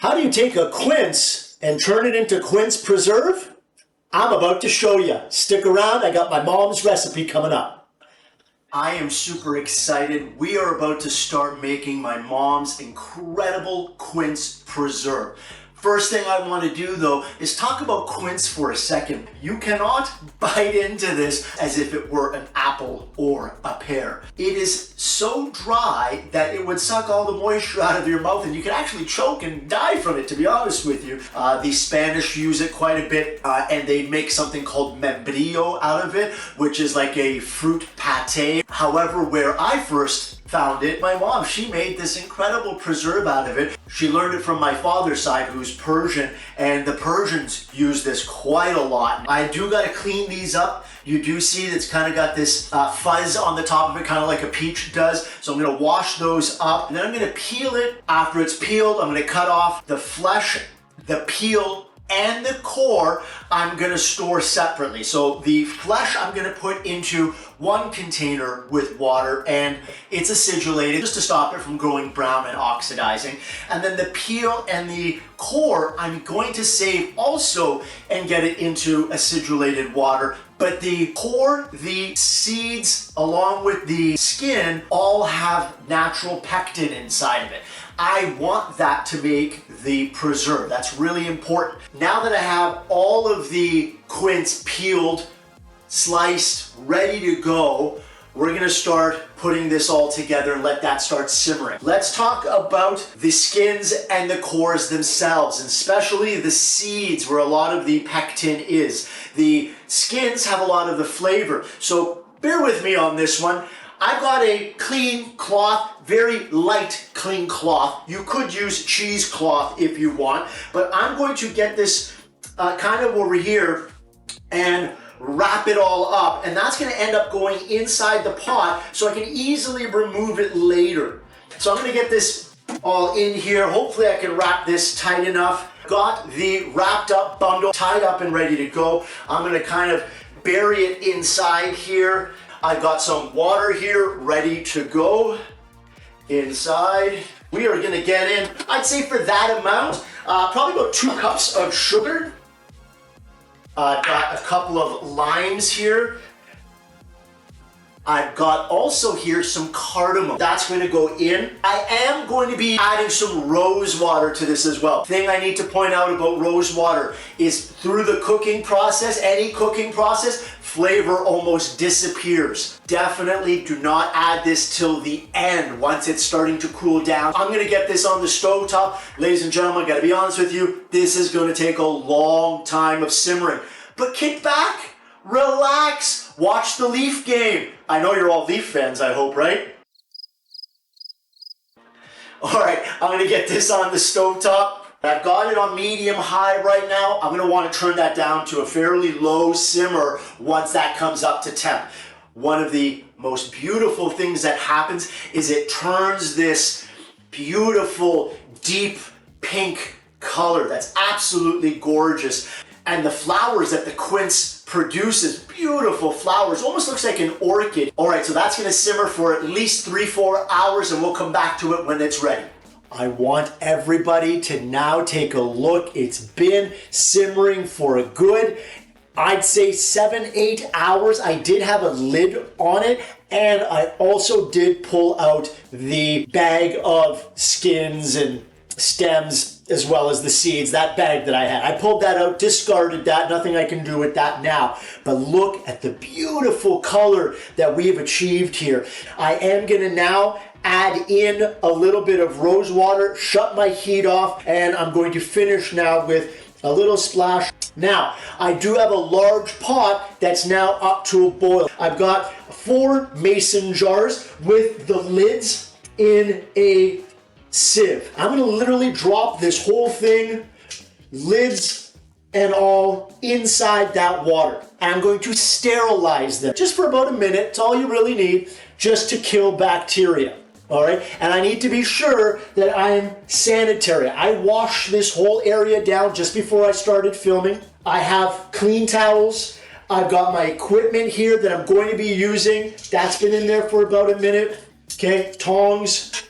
How do you take a quince and turn it into Quince Preserve? I'm about to show you. Stick around, I got my mom's recipe coming up. I am super excited. We are about to start making my mom's incredible Quince Preserve. First thing I want to do though is talk about quince for a second. You cannot bite into this as if it were an apple or a pear. It is so dry that it would suck all the moisture out of your mouth and you can actually choke and die from it, to be honest with you. The Spanish use it quite a bit and they make something called membrillo out of it, which is like a fruit pate. However, where I first found it, my mom, she made this incredible preserve out of it. She learned it from my father's side, who's Persian, and the Persians use this quite a lot. I do gotta clean these up. You do see it's kind of got this fuzz on the top of it, kind of like a peach does. So I'm gonna wash those up, and then I'm gonna peel it. After it's peeled, I'm gonna cut off the flesh, the peel, and the core I'm gonna store separately. So the flesh I'm gonna put into one container with water and it's acidulated just to stop it from growing brown and oxidizing. And then the peel and the core I'm going to save also and get it into acidulated water. But the core, the seeds, along with the skin all have natural pectin inside of it. I want that to make the preserve. That's really important. Now that I have all of the quince peeled, sliced, ready to go, we're gonna start putting this all together and let that start simmering. Let's talk about the skins and the cores themselves, and especially the seeds where a lot of the pectin is. The skins have a lot of the flavor, so bear with me on this one. I've got a clean cloth, very light clean cloth. You could use cheesecloth if you want, but I'm going to get this kind of over here and wrap it all up, and that's gonna end up going inside the pot so I can easily remove it later. So I'm gonna get this all in here. Hopefully I can wrap this tight enough. Got the wrapped up bundle tied up and ready to go. I'm gonna kind of bury it inside here. I've got some water here ready to go inside. We are gonna get in, I'd say for that amount, probably about 2 cups of sugar. I've got a couple of limes here. I've got also here some cardamom. That's going to go in. I am going to be adding some rosewater to this as well. Thing I need to point out about rosewater is through the cooking process, any cooking process, flavor almost disappears. Definitely do not add this till the end once it's starting to cool down. I'm gonna get this on the stove top. Ladies and gentlemen, I gotta be honest with you, this is gonna take a long time of simmering. But kick back, relax, watch the Leaf game. I know you're all Leaf fans, I hope, right? All right, I'm gonna get this on the stovetop. I've got it on medium high right now. I'm gonna wanna turn that down to a fairly low simmer once that comes up to temp. One of the most beautiful things that happens is it turns this beautiful, deep pink color that's absolutely gorgeous. And the flowers that the quince produces, beautiful flowers, almost looks like an orchid. All right, so that's gonna simmer for at least 3-4 hours and we'll come back to it when it's ready. I want everybody to now take a look. It's been simmering for a good, I'd say 7-8 hours. I did have a lid on it and I also did pull out the bag of skins and stems as well as the seeds, that bag that I had. I pulled that out, discarded that, nothing I can do with that now. But look at the beautiful color that we have achieved here. I am gonna now add in a little bit of rose water, shut my heat off, and I'm going to finish now with a little splash. Now, I do have a large pot that's now up to a boil. I've got 4 mason jars with the lids in a sieve. I'm gonna literally drop this whole thing, lids and all, inside that water. I'm going to sterilize them just for about a minute. It's all you really need, just to kill bacteria. All right, and I need to be sure that I'm sanitary. I washed this whole area down just before I started filming. I have clean towels. I've got my equipment here that I'm going to be using. That's been in there for about a minute. Okay, tongs.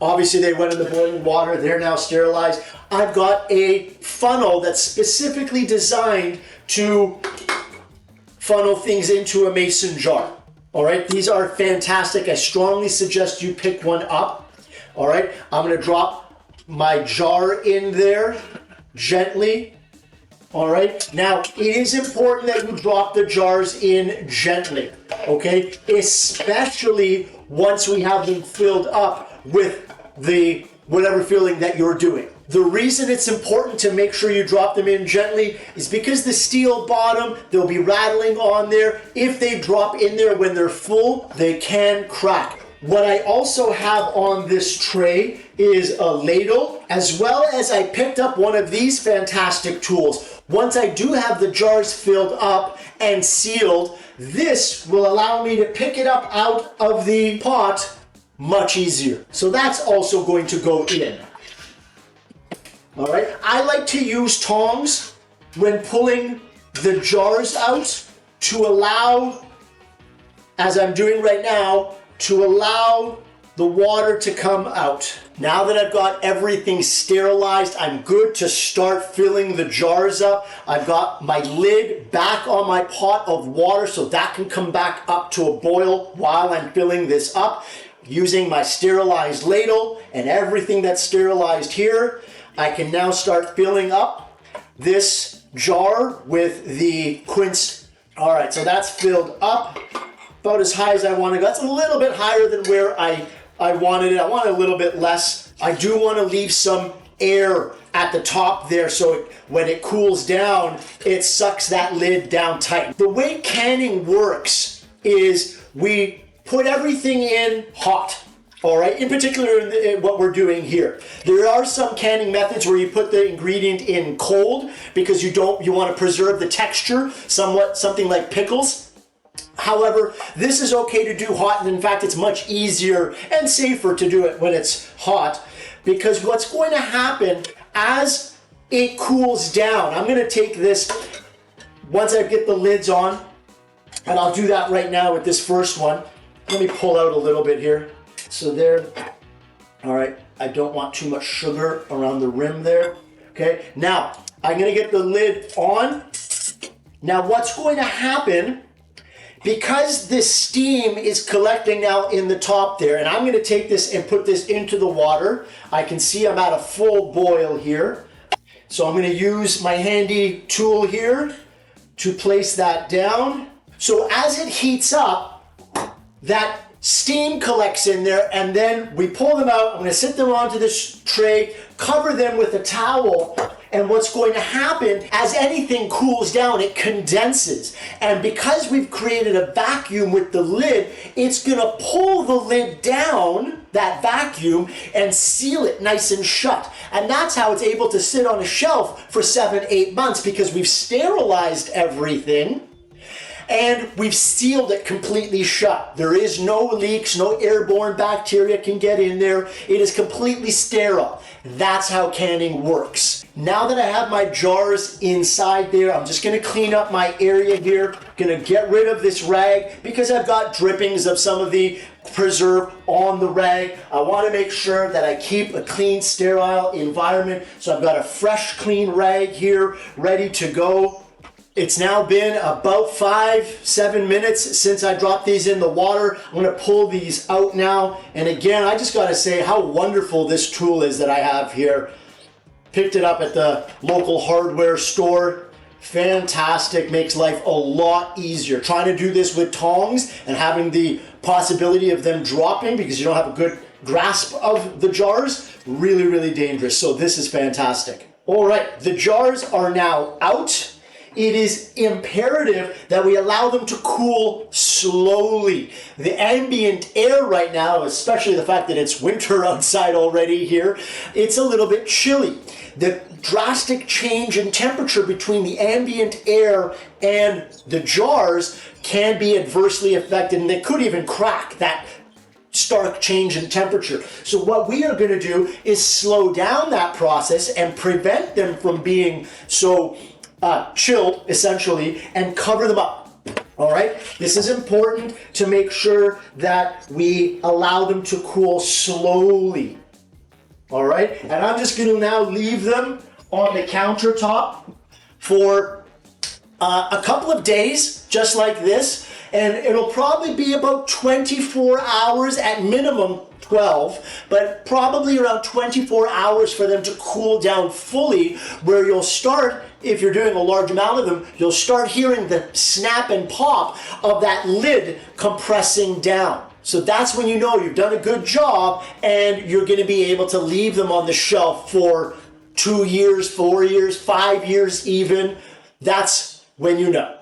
Obviously they went in the boiling water. They're now sterilized. I've got a funnel that's specifically designed to funnel things into a mason jar. All right, these are fantastic. I strongly suggest you pick one up. All right, I'm gonna drop my jar in there gently. All right, now it is important that you drop the jars in gently, okay? Especially once we have them filled up with the whatever filling that you're doing. The reason it's important to make sure you drop them in gently is because the steel bottom, they'll be rattling on there. If they drop in there when they're full, they can crack. What I also have on this tray is a ladle, as well as I picked up one of these fantastic tools. Once I do have the jars filled up and sealed, this will allow me to pick it up out of the pot much easier. So that's also going to go in. All right, I like to use tongs when pulling the jars out to allow, as I'm doing right now, to allow the water to come out. Now that I've got everything sterilized, I'm good to start filling the jars up. I've got my lid back on my pot of water so that can come back up to a boil while I'm filling this up. Using my sterilized ladle and everything that's sterilized here, I can now start filling up this jar with the Quince. All right, so that's filled up about as high as I want to go. That's a little bit higher than where I wanted it. I want a little bit less. I do want to leave some air at the top there so when it cools down, it sucks that lid down tight. The way canning works is we put everything in hot. All right, in particular in what we're doing here. There are some canning methods where you put the ingredient in cold because you want to preserve the texture, something like pickles. However, this is okay to do hot, and in fact, it's much easier and safer to do it when it's hot, because what's going to happen as it cools down, I'm going to take this, once I get the lids on, and I'll do that right now with this first one. Let me pull out a little bit here. So there, all right, I don't want too much sugar around the rim there, okay? Now, I'm gonna get the lid on. Now, what's going to happen, because this steam is collecting now in the top there, and I'm gonna take this and put this into the water. I can see I'm at a full boil here. So I'm gonna use my handy tool here to place that down. So as it heats up, that steam collects in there, and then we pull them out. I'm going to sit them onto this tray, cover them with a towel, and what's going to happen, as anything cools down, it condenses. And because we've created a vacuum with the lid, it's going to pull the lid down, that vacuum, and seal it nice and shut. And that's how it's able to sit on a shelf for 7-8 months, because we've sterilized everything. And we've sealed it completely shut. There is no leaks, no airborne bacteria can get in there. It is completely sterile. That's how canning works. Now that I have my jars inside there, I'm just gonna clean up my area here. Gonna get rid of this rag because I've got drippings of some of the preserve on the rag. I wanna make sure that I keep a clean, sterile environment. So I've got a fresh, clean rag here, ready to go. It's now been about 5-7 minutes since I dropped these in the water. I'm gonna pull these out now. And again, I just gotta say how wonderful this tool is that I have here. Picked it up at the local hardware store. Fantastic, makes life a lot easier. Trying to do this with tongs and having the possibility of them dropping because you don't have a good grasp of the jars, really, really dangerous. So this is fantastic. All right, the jars are now out. It is imperative that we allow them to cool slowly. The ambient air right now, especially the fact that it's winter outside already here, it's a little bit chilly. The drastic change in temperature between the ambient air and the jars can be adversely affected, and they could even crack that stark change in temperature. So what we are going to do is slow down that process and prevent them from being so chilled, essentially, and cover them up. All right, this is important to make sure that we allow them to cool slowly. All right, and I'm just gonna now leave them on the countertop for a couple of days, just like this, and it'll probably be about 24 hours at minimum, 12, but probably around 24 hours for them to cool down fully, where you'll start, if you're doing a large amount of them, you'll start hearing the snap and pop of that lid compressing down. So that's when you know you've done a good job and you're going to be able to leave them on the shelf for 2 years, 4 years, 5 years even. That's when you know.